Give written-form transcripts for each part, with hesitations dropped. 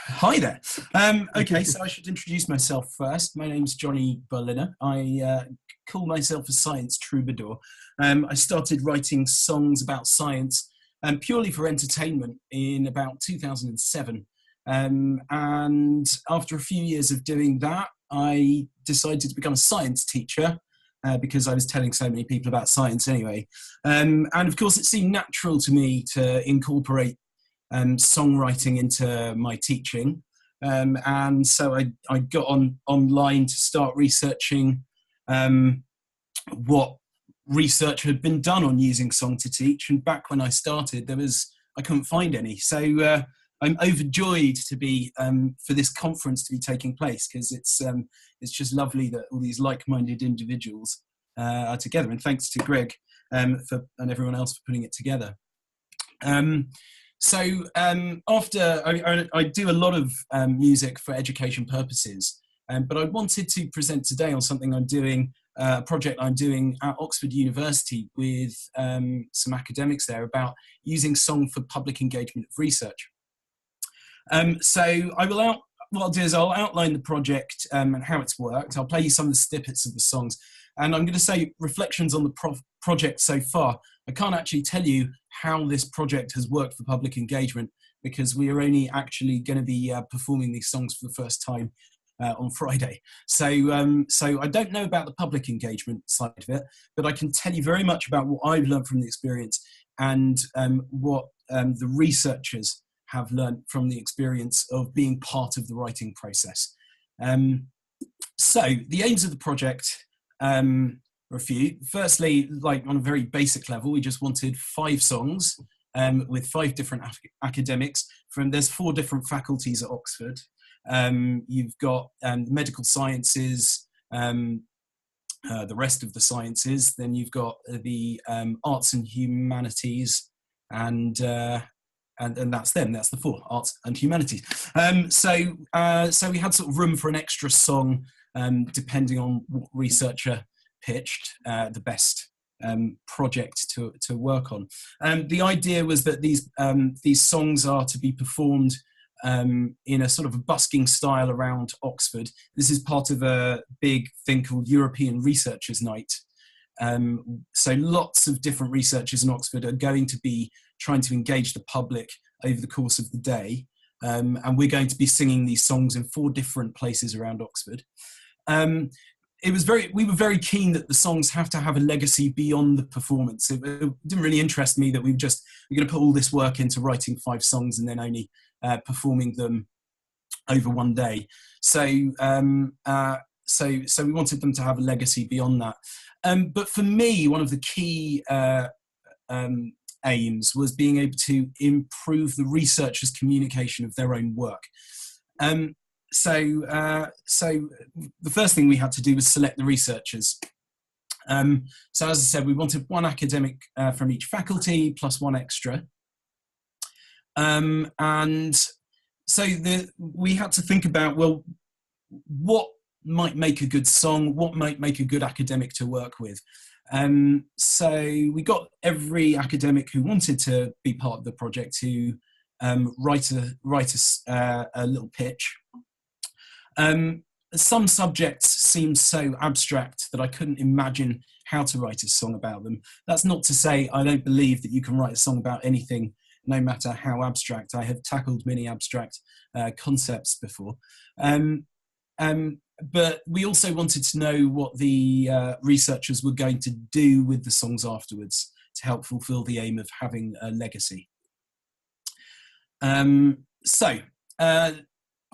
Hi there. Okay, so I should introduce myself first. My name's Jonny Berliner. I call myself a science troubadour. I started writing songs about science purely for entertainment in about 2007. And after a few years of doing that, I decided to become a science teacher because I was telling so many people about science anyway. And of course, it seemed natural to me to incorporate songwriting into my teaching. And so I got online to start researching what research had been done on using song to teach. And back when I started, I couldn't find any. So I'm overjoyed to be for this conference to be taking place, because it's just lovely that all these like-minded individuals are together. And thanks to Greg and everyone else for putting it together. After I do a lot of music for education purposes, but I wanted to present today on something I'm doing, a project I'm doing at Oxford University with some academics there about using song for public engagement of research. What I'll do is I'll outline the project and how it's worked. I'll play you some of the snippets of the songs, and I'm going to say reflections on the project so far. I can't actually tell you how this project has worked for public engagement, because we are only actually going to be performing these songs for the first time on Friday. So I don't know about the public engagement side of it, but I can tell you very much about what I've learned from the experience and what the researchers have learned from the experience of being part of the writing process. So the aims of the project are a few. Firstly, like on a very basic level, we just wanted 5 songs with 5 different academics there's 4 different faculties at Oxford. You've got medical sciences, the rest of the sciences, then you've got the arts and humanities, and that's the 4, arts and humanities. So we had sort of room for an extra song, depending on what researcher pitched the best project to work on. The idea was that these songs are to be performed in a sort of a busking style around Oxford. This is part of a big thing called European Researchers' Night. So lots of different researchers in Oxford are going to be trying to engage the public over the course of the day. And we're going to be singing these songs in 4 different places around Oxford. We were very keen that the songs have to have a legacy beyond the performance. It didn't really interest me that we're going to put all this work into writing 5 songs and then only performing them over one day. So we wanted them to have a legacy beyond that. But for me, one of the key aims was being able to improve the researchers' communication of their own work. So the first thing we had to do was select the researchers. So as I said, we wanted 1 academic from each faculty plus 1 extra. And so we had to think about, well, what might make a good song, what might make a good academic to work with. So we got every academic who wanted to be part of the project to write a little pitch. Some subjects seemed so abstract that I couldn't imagine how to write a song about them. That's not to say I don't believe that you can write a song about anything, no matter how abstract. I have tackled many abstract concepts before. But we also wanted to know what the researchers were going to do with the songs afterwards to help fulfill the aim of having a legacy.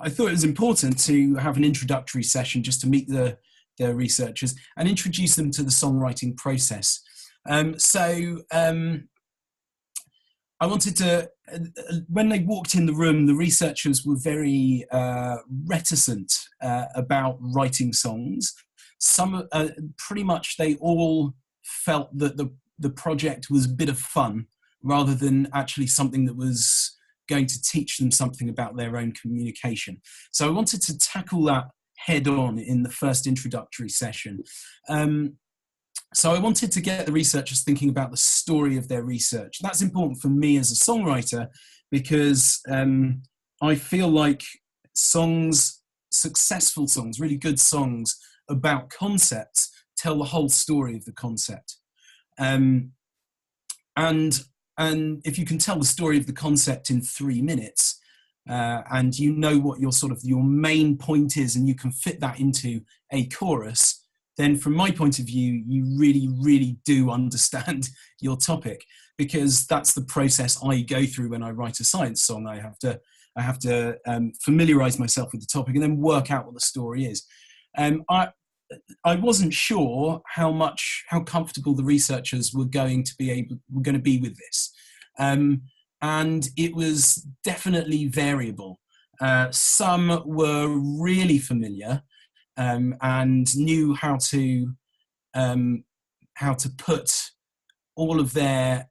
I thought it was important to have an introductory session just to meet the researchers and introduce them to the songwriting process. I wanted to, when they walked in the room, the researchers were very reticent about writing songs. Pretty much they all felt that the project was a bit of fun rather than actually something that was going to teach them something about their own communication. So I wanted to tackle that head on in the first introductory session. So I wanted to get the researchers thinking about the story of their research. That's important for me as a songwriter because I feel like songs, successful songs, really good songs about concepts, tell the whole story of the concept. Um, and and if you can tell the story of the concept in 3 minutes, and you know what your sort of your main point is, and you can fit that into a chorus, then from my point of view, you really, really do understand your topic, because that's the process I go through when I write a science song. I have to familiarize myself with the topic and then work out what the story is. I wasn't sure how comfortable the researchers were going to be with this, and it was definitely variable. Some were really familiar and knew how to put all of their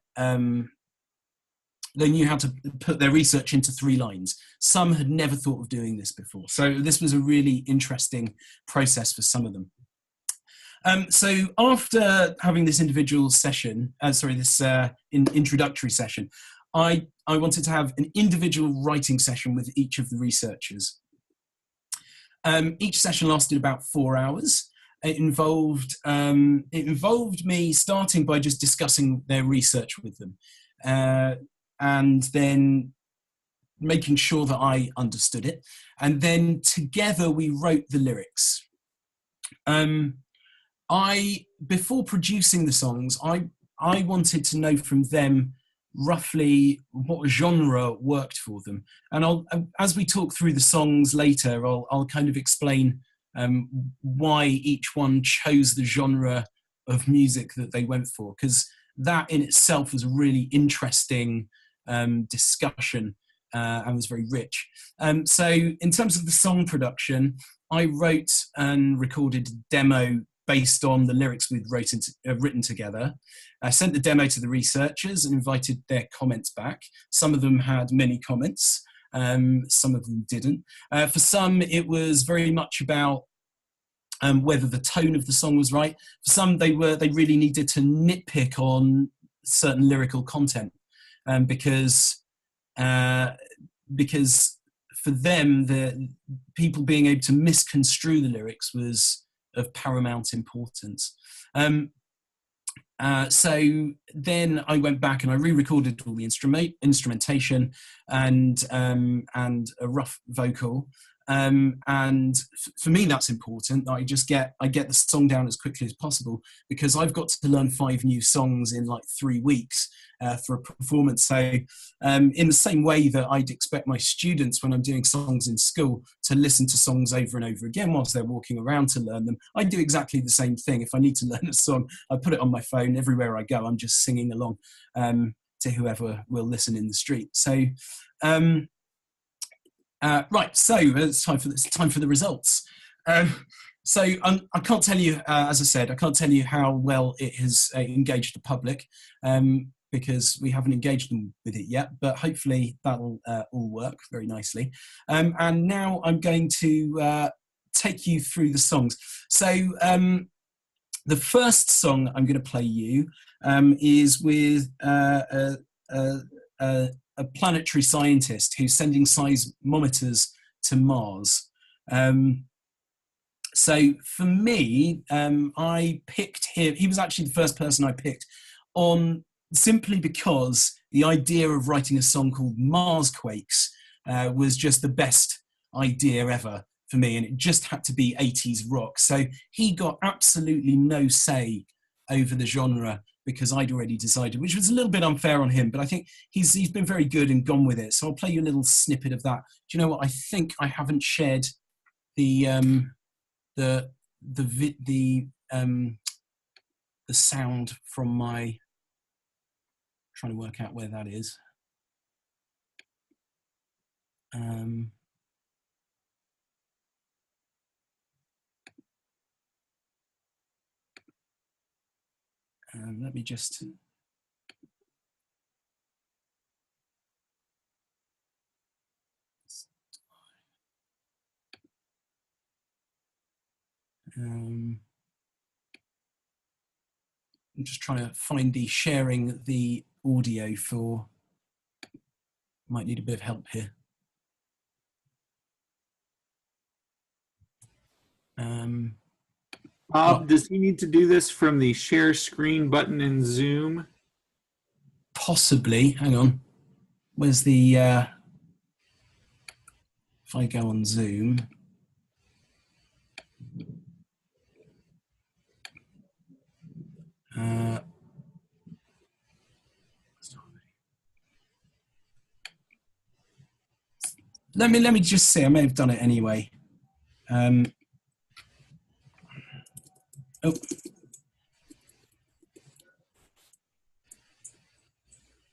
they knew how to put their research into 3 lines. Some had never thought of doing this before. So this was a really interesting process for some of them. So after having this individual session, this introductory session, I wanted to have an individual writing session with each of the researchers. Each session lasted about 4 hours. It involved me starting by just discussing their research with them, and then making sure that I understood it. And then together we wrote the lyrics. Before producing the songs, I wanted to know from them roughly what genre worked for them. And as we talk through the songs later, I'll kind of explain why each one chose the genre of music that they went for, because that in itself was a really interesting discussion and was very rich. So in terms of the song production, I wrote and recorded a demo based on the lyrics we'd written together. I sent the demo to the researchers and invited their comments back. Some of them had many comments, some of them didn't. For some, it was very much about whether the tone of the song was right. For some, they really needed to nitpick on certain lyrical content, because for them, the people being able to misconstrue the lyrics was of paramount importance. So then I went back and I re-recorded all the instrumentation and a rough vocal. And for me, that's important. I get the song down as quickly as possible, because I've got to learn 5 new songs in like 3 weeks for a performance. So in the same way that I'd expect my students, when I'm doing songs in school, to listen to songs over and over again whilst they're walking around to learn them, I do exactly the same thing. If I need to learn a song, I put it on my phone. Everywhere I go, I'm just singing along to whoever will listen in the street. So right, so it's time for the results. So I can't tell you, as I said, I can't tell you how well it has engaged the public, because we haven't engaged them with it yet, but hopefully that'll all work very nicely. And now I'm going to take you through the songs. So the first song I'm going to play you is with a planetary scientist who's sending seismometers to Mars. So for me, I picked him. He was actually the first person I picked on, simply because the idea of writing a song called Marsquakes was just the best idea ever for me, and it just had to be 80s rock. So he got absolutely no say over the genre, because I'd already decided, which was a little bit unfair on him, but I think he's been very good and gone with it. So I'll play you a little snippet of that. Do you know what? I think I haven't shared the sound from my, trying to work out where that is. Let me just. I'm just trying to find the sharing the audio for. Might need a bit of help here. Um, Bob, does he need to do this from the share screen button in Zoom? possibly. Hang on. Where's the... if I go on Zoom... let me just see. I may have done it anyway. Oh,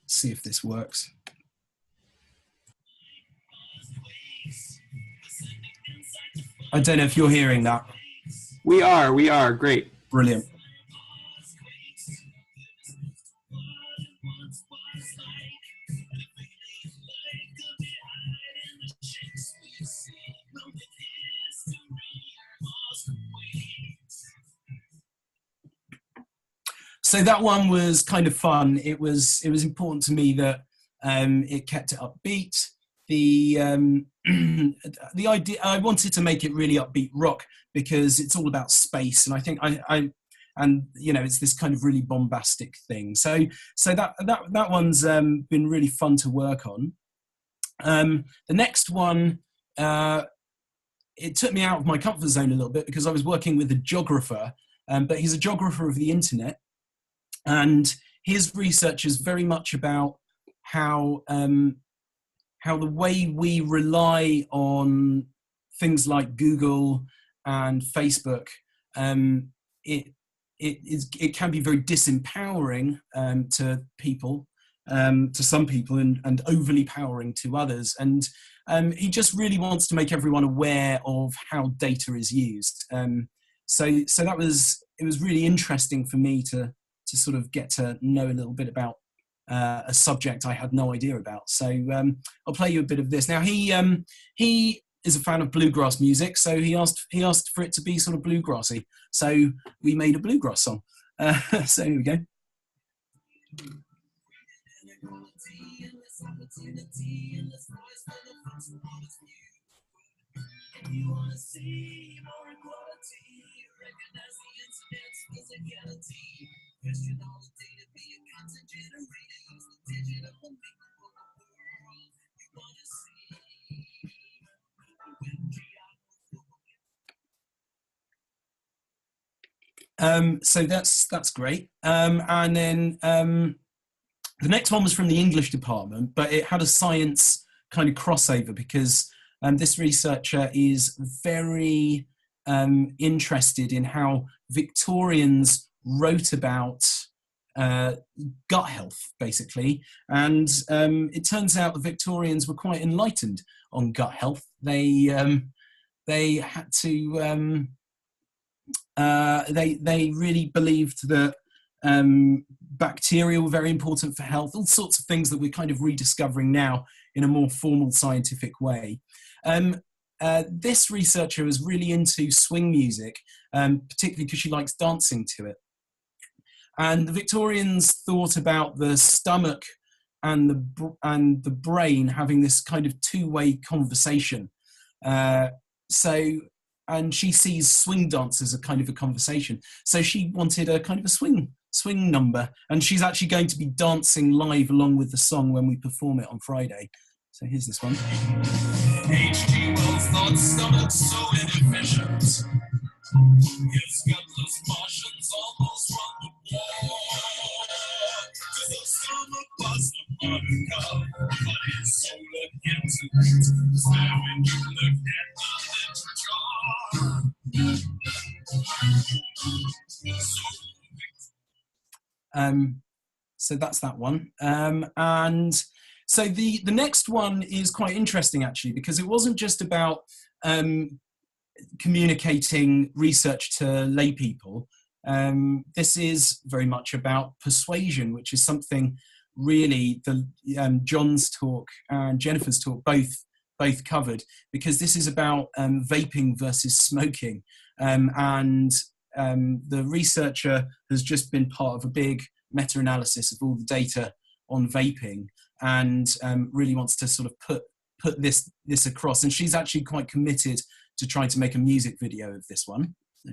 see if this works. I don't know if you're hearing that. We are, great. Brilliant. So that one was kind of fun. It was important to me that it kept it upbeat. The idea, I wanted to make it really upbeat rock because it's all about space, and I think and you know, it's this kind of really bombastic thing. So that one's been really fun to work on. The next one, it took me out of my comfort zone a little bit because I was working with a geographer, but he's a geographer of the internet. And his research is very much about how the way we rely on things like Google and Facebook, it can be very disempowering to people, to some people, and overly powering to others. And he just really wants to make everyone aware of how data is used. So it was really interesting for me to sort of get to know a little bit about a subject I had no idea about. So I'll play you a bit of this. Now he is a fan of bluegrass music, so he asked for it to be sort of bluegrassy. So we made a bluegrass song. So here we go. You want to see more equality, recognize the internet's physicality, question all the data, be a content generator, use the digital and make the world you want to see. So that's great. And then the next one was from the English department, but it had a science kind of crossover because this researcher is very interested in how Victorians wrote about gut health, basically. And it turns out the Victorians were quite enlightened on gut health. They had to, they really believed that bacteria were very important for health, all sorts of things that we're kind of rediscovering now in a more formal scientific way. This researcher was really into swing music, particularly because she likes dancing to it. And the Victorians thought about the stomach and the brain having this kind of two-way conversation. And she sees swing dance as a kind of a conversation. So she wanted a kind of a swing number, and she's actually going to be dancing live along with the song when we perform it on Friday. So here's this one. H.G. Wells thought stomach so inefficient. His gutless Martians almost won the war. 'Cause the stomach was the buttercup, but his soul again to it. So when you look at the little jar. So that's that one. And so the next one is quite interesting, actually, because it wasn't just about communicating research to lay people. This is very much about persuasion, which is something really John's talk and Jennifer's talk both covered, because this is about vaping versus smoking. And the researcher has just been part of a big meta-analysis of all the data on vaping, and really wants to sort of put this across. And she's actually quite committed to try to make a music video of this one. So.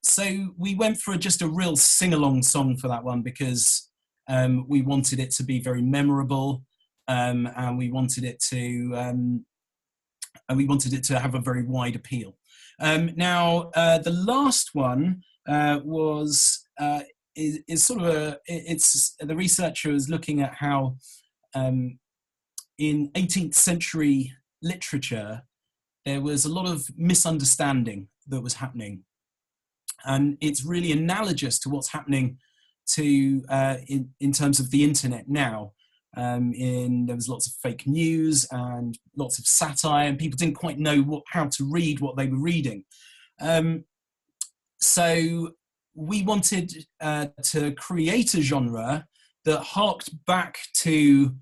So we went for just a real sing-along song for that one because we wanted it to be very memorable, and we wanted it to have a very wide appeal. Now the last one is sort of it's the researcher is looking at how in 18th century literature there was a lot of misunderstanding that was happening. And it's really analogous to what's happening to in terms of the internet now. There was lots of fake news and lots of satire, and people didn't quite know how to read what they were reading. So we wanted to create a genre that harked back to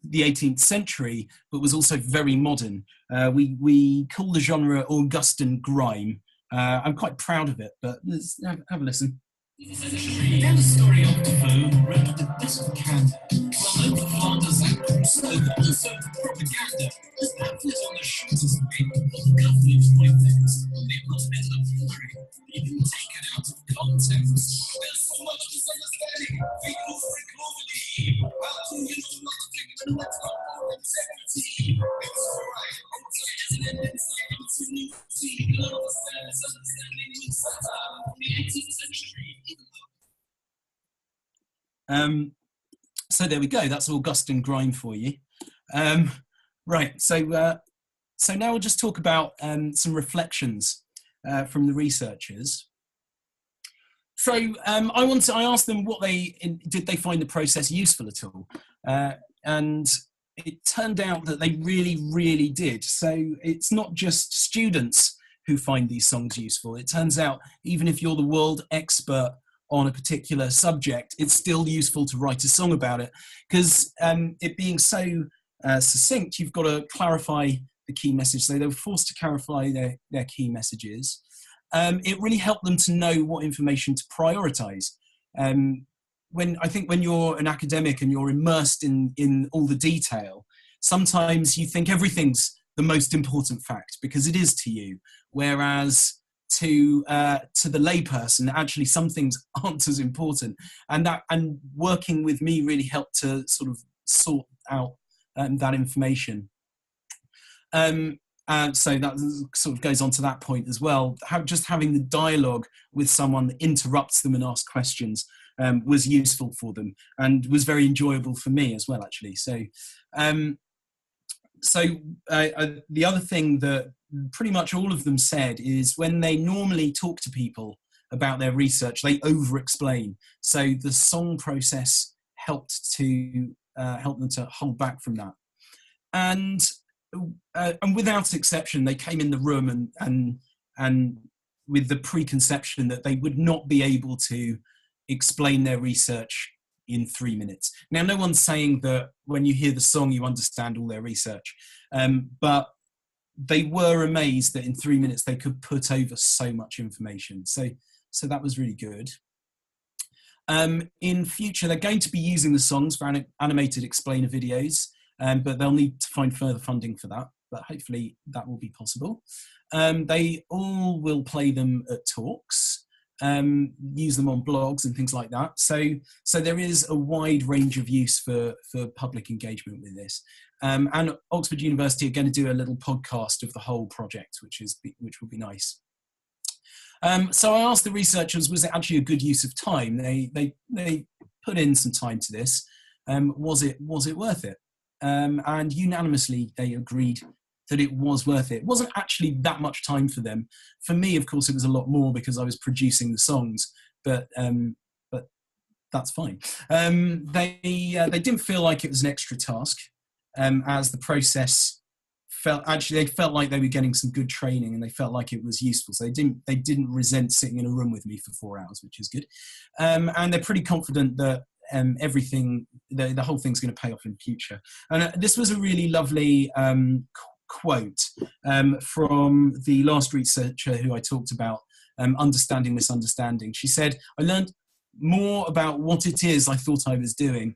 the 18th century, but was also very modern. We call the genre Augustan grime. I'm quite proud of it, but let's have a listen. Tell the story of the foe who rendered the best of Canada. Well, over Flanders and also propaganda. There's pamphlets on the shoulders of people. Government point things. They put it in the flurry. Even take it out of context. There's so much misunderstanding. People freak globally. How do you know what to think and what's not for integrity? It's alright. Outside is an end inside. It's a new scene. You understand misunderstanding with satire from the 18th century. So there we go. That's Augustan grime for you. Right. So now we'll just talk about some reflections from the researchers. So I asked them did they find the process useful at all, and it turned out that they really, really did. So it's not just students who find these songs useful. It turns out even if you're the world expert on a particular subject, it's still useful to write a song about it, because it being so succinct, you've got to clarify the key message. So they were forced to clarify their key messages. It really helped them to know what information to prioritize. When you're an academic and you're immersed in all the detail, sometimes you think everything's the most important fact because it is to you, whereas to the layperson, actually some things aren't as important, and working with me really helped to sort of sort out that information. So that sort of goes on to that point as well. Just having the dialogue with someone that interrupts them and asks questions was useful for them and was very enjoyable for me as well, actually. So the other thing that pretty much all of them said is when they normally talk to people about their research, they over-explain. So the song process helped them to hold back from that. And without exception, they came in the room and with the preconception that they would not be able to explain their research in 3 minutes. Now, no one's saying that when you hear the song, you understand all their research, but they were amazed that in 3 minutes they could put over so much information. So that was really good. In future, they're going to be using the songs for animated explainer videos, but they'll need to find further funding for that, but hopefully that will be possible. They all will play them at talks, use them on blogs and things like that. So there is a wide range of use for public engagement with this. And Oxford University are going to do a little podcast of the whole project, which will be nice. So I asked the researchers, was it actually a good use of time? They put in some time to this. Was it worth it? And unanimously they agreed that it was worth it. It wasn't actually that much time for them. For me, of course, it was a lot more because I was producing the songs, but that's fine. They didn't feel like it was an extra task, as the process they felt like they were getting some good training, and they felt like it was useful. So they didn't resent sitting in a room with me for 4 hours, which is good. And they're pretty confident that the whole thing's going to pay off in the future. And this was a really lovely quote from the last researcher who I talked about, understanding misunderstanding. She said, "I learned more about what it is I thought I was doing."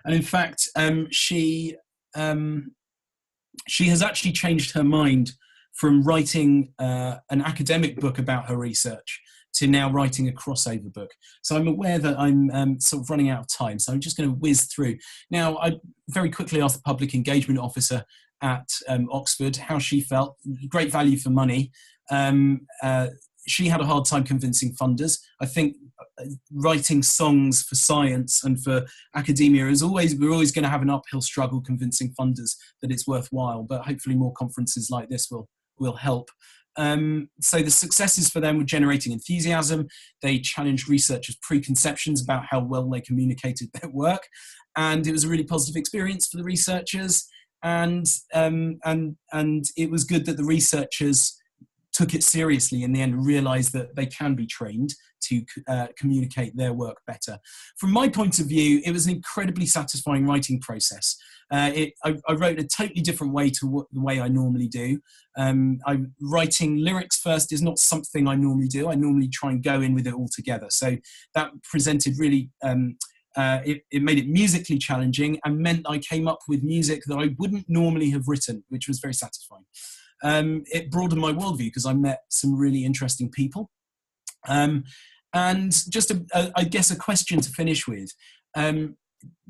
And in fact, she has actually changed her mind from writing an academic book about her research to now writing a crossover book. So I'm aware that I'm sort of running out of time, so I'm just going to whiz through. Now, I very quickly asked the public engagement officer at Oxford how she felt. Great value for money. She had a hard time convincing funders. I think writing songs for science and for academia we're always going to have an uphill struggle convincing funders that it's worthwhile, but hopefully more conferences like this will help. So the successes for them were generating enthusiasm. They challenged researchers' preconceptions about how well they communicated their work, and it was a really positive experience for the researchers. And it was good that the researchers took it seriously in the end and realized that they can be trained to communicate their work better. From my point of view, it was an incredibly satisfying writing process. I wrote a totally different way to the way I normally do. Writing lyrics first is not something I normally do. I normally try and go in with it all together. So that presented really, it made it musically challenging and meant I came up with music that I wouldn't normally have written, which was very satisfying. It broadened my worldview because I met some really interesting people. And just, I guess, a question to finish with.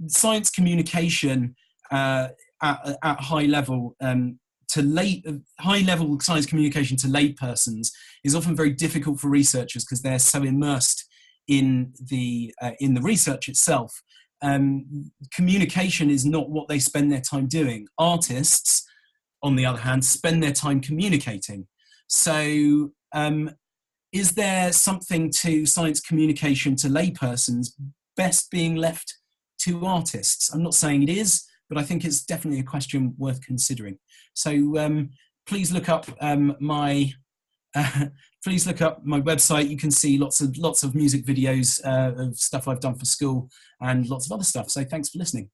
Science communication at high level high-level science communication to laypersons is often very difficult for researchers because they're so immersed in the research itself. Communication is not what they spend their time doing. Artists, on the other hand, spend their time communicating. So is there something to science communication to laypersons best being left to artists? I'm not saying it is, but I think it's definitely a question worth considering. So please look up my website. You can see lots of music videos of stuff I've done for school and lots of other stuff. So thanks for listening.